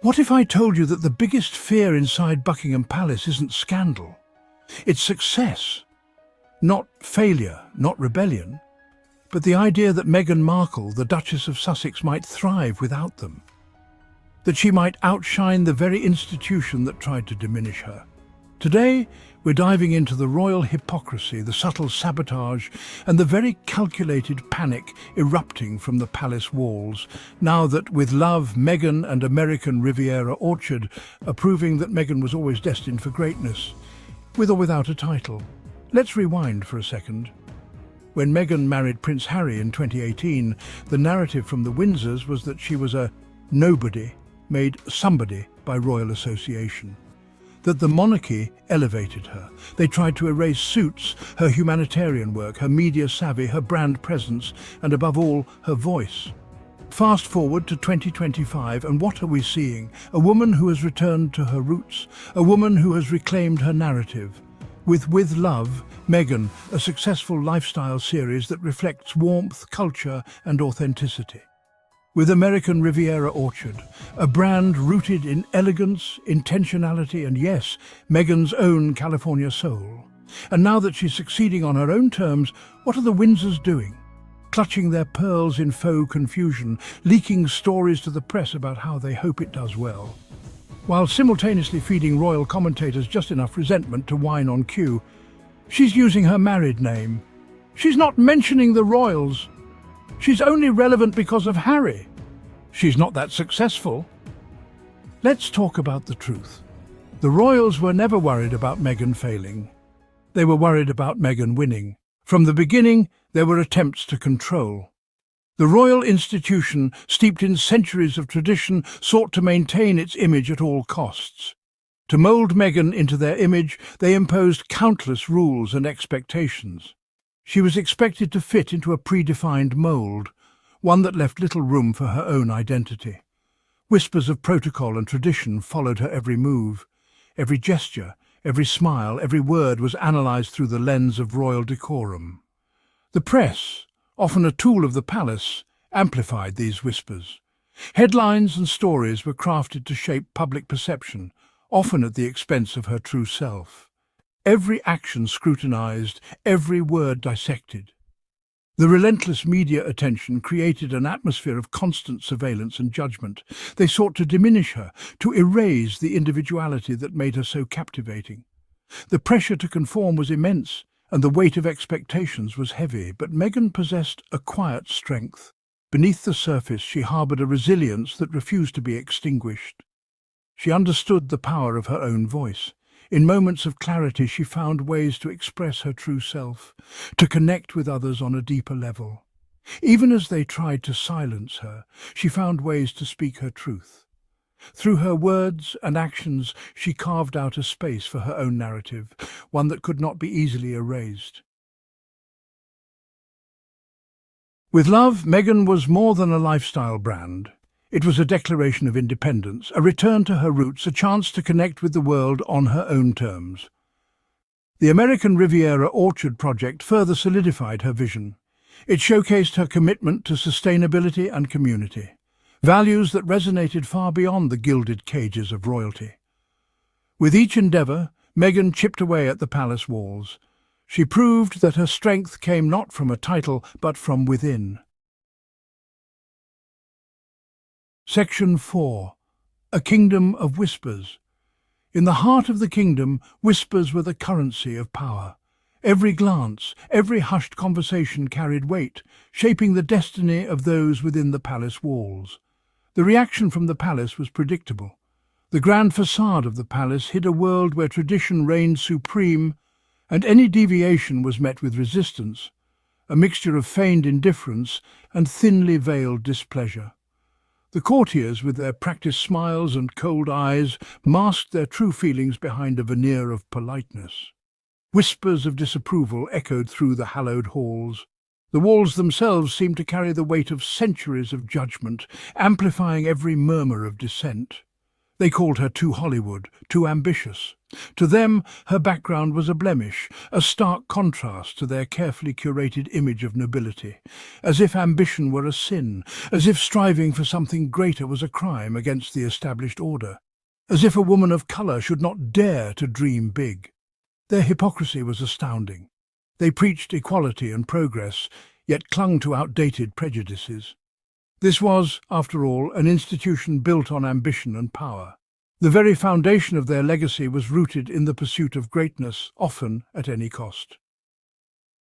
What if I told you that the biggest fear inside Buckingham Palace isn't scandal? It's success. Not failure, not rebellion, but the idea that Meghan Markle, the Duchess of Sussex, might thrive without them. That she might outshine the very institution that tried to diminish her. Today, we're diving into the royal hypocrisy, the subtle sabotage, and the very calculated panic erupting from the palace walls, now that, with love, Meghan and American Riviera Orchard are proving that Meghan was always destined for greatness, with or without a title. Let's rewind for a second. When Meghan married Prince Harry in 2018, the narrative from the Windsors was that she was a nobody made somebody by royal association. That the monarchy elevated her. They tried to erase Suits, her humanitarian work, her media savvy, her brand presence, and above all, her voice. Fast forward to 2025, and what are we seeing? A woman who has returned to her roots, a woman who has reclaimed her narrative. With Love, Meghan, a successful lifestyle series that reflects warmth, culture, and authenticity. With American Riviera Orchard, a brand rooted in elegance, intentionality, and yes, Meghan's own California soul. And now that she's succeeding on her own terms, what are the Windsors doing? Clutching their pearls in faux confusion, leaking stories to the press about how they hope it does well, while simultaneously feeding royal commentators just enough resentment to whine on cue. She's using her married name. She's not mentioning the royals. She's only relevant because of Harry. She's not that successful. Let's talk about the truth. The royals were never worried about Meghan failing. They were worried about Meghan winning. From the beginning, there were attempts to control. The royal institution, steeped in centuries of tradition, sought to maintain its image at all costs. To mould Meghan into their image, they imposed countless rules and expectations. She was expected to fit into a predefined mould, one that left little room for her own identity. Whispers of protocol and tradition followed her every move. Every gesture, every smile, every word was analysed through the lens of royal decorum. The press, often a tool of the palace, amplified these whispers. Headlines and stories were crafted to shape public perception, often at the expense of her true self. Every action scrutinized, every word dissected. The relentless media attention created an atmosphere of constant surveillance and judgment. They sought to diminish her, to erase the individuality that made her so captivating. The pressure to conform was immense, and the weight of expectations was heavy, but Meghan possessed a quiet strength. Beneath the surface, she harbored a resilience that refused to be extinguished. She understood the power of her own voice. In moments of clarity, she found ways to express her true self, to connect with others on a deeper level. Even as they tried to silence her, she found ways to speak her truth. Through her words and actions, she carved out a space for her own narrative, one that could not be easily erased. With Love, Meghan was more than a lifestyle brand. It was a declaration of independence, a return to her roots, a chance to connect with the world on her own terms. The American Riviera Orchard project further solidified her vision. It showcased her commitment to sustainability and community, values that resonated far beyond the gilded cages of royalty. With each endeavour, Meghan chipped away at the palace walls. She proved that her strength came not from a title, but from within. Section 4. A Kingdom of Whispers. In the heart of the kingdom, whispers were the currency of power. Every glance, every hushed conversation carried weight, shaping the destiny of those within the palace walls. The reaction from the palace was predictable. The grand facade of the palace hid a world where tradition reigned supreme, and any deviation was met with resistance, a mixture of feigned indifference and thinly veiled displeasure. The courtiers, with their practiced smiles and cold eyes, masked their true feelings behind a veneer of politeness. Whispers of disapproval echoed through the hallowed halls. The walls themselves seemed to carry the weight of centuries of judgment, amplifying every murmur of dissent. They called her too Hollywood, too ambitious, To them, her background was a blemish, a stark contrast to their carefully curated image of nobility, as if ambition were a sin, as if striving for something greater was a crime against the established order, as if a woman of colour should not dare to dream big. Their hypocrisy was astounding. They preached equality and progress, yet clung to outdated prejudices. This was, after all, an institution built on ambition and power. The very foundation of their legacy was rooted in the pursuit of greatness, often at any cost.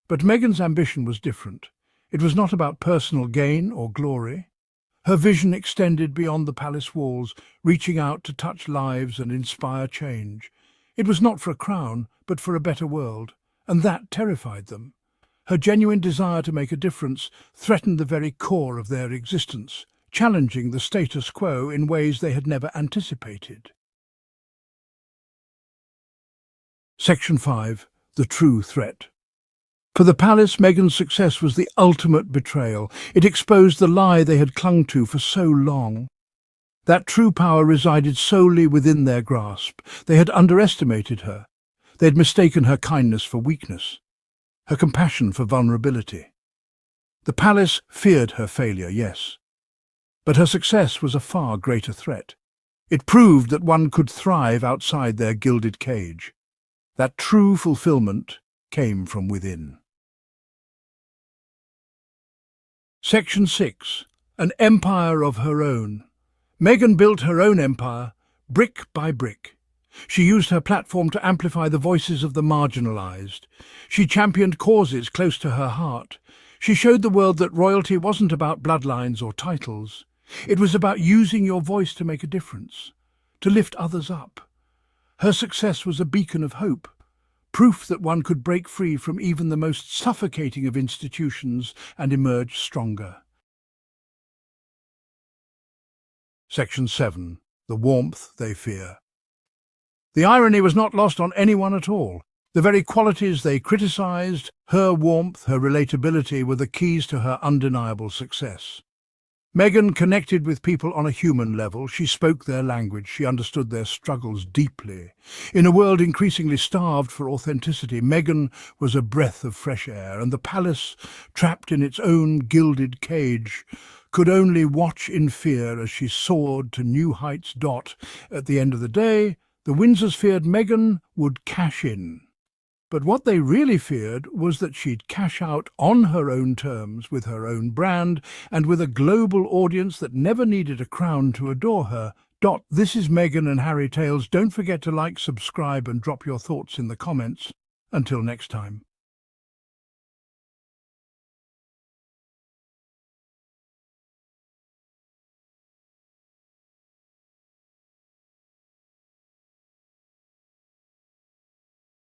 But Meghan's ambition was different. It was not about personal gain or glory. Her vision extended beyond the palace walls, reaching out to touch lives and inspire change. It was not for a crown, but for a better world, and that terrified them. Her genuine desire to make a difference threatened the very core of their existence, challenging the status quo in ways they had never anticipated. Section 5. The True Threat. For the palace, Meghan's success was the ultimate betrayal. It exposed the lie they had clung to for so long. That true power resided solely within their grasp. They had underestimated her. They had mistaken her kindness for weakness, her compassion for vulnerability. The palace feared her failure, yes, but her success was a far greater threat. It proved that one could thrive outside their gilded cage. That true fulfillment came from within. Section 6. An empire of her own. Meghan built her own empire, brick by brick. She used her platform to amplify the voices of the marginalized. She championed causes close to her heart. She showed the world that royalty wasn't about bloodlines or titles. It was about using your voice to make a difference, to lift others up. Her success was a beacon of hope, proof that one could break free from even the most suffocating of institutions and emerge stronger. Section 7. The Warmth They Fear. The irony was not lost on anyone at all. The very qualities they criticised, her warmth, her relatability, were the keys to her undeniable success. Meghan connected with people on a human level. She spoke their language. She understood their struggles deeply. In a world increasingly starved for authenticity, Meghan was a breath of fresh air, and the palace, trapped in its own gilded cage, could only watch in fear as she soared to new heights. At the end of the day, the Windsors feared Meghan would cash in. But what they really feared was that she'd cash out on her own terms, with her own brand, and with a global audience that never needed a crown to adore her. This is Meghan and Harry Tales. Don't forget to like, subscribe, and drop your thoughts in the comments. Until next time.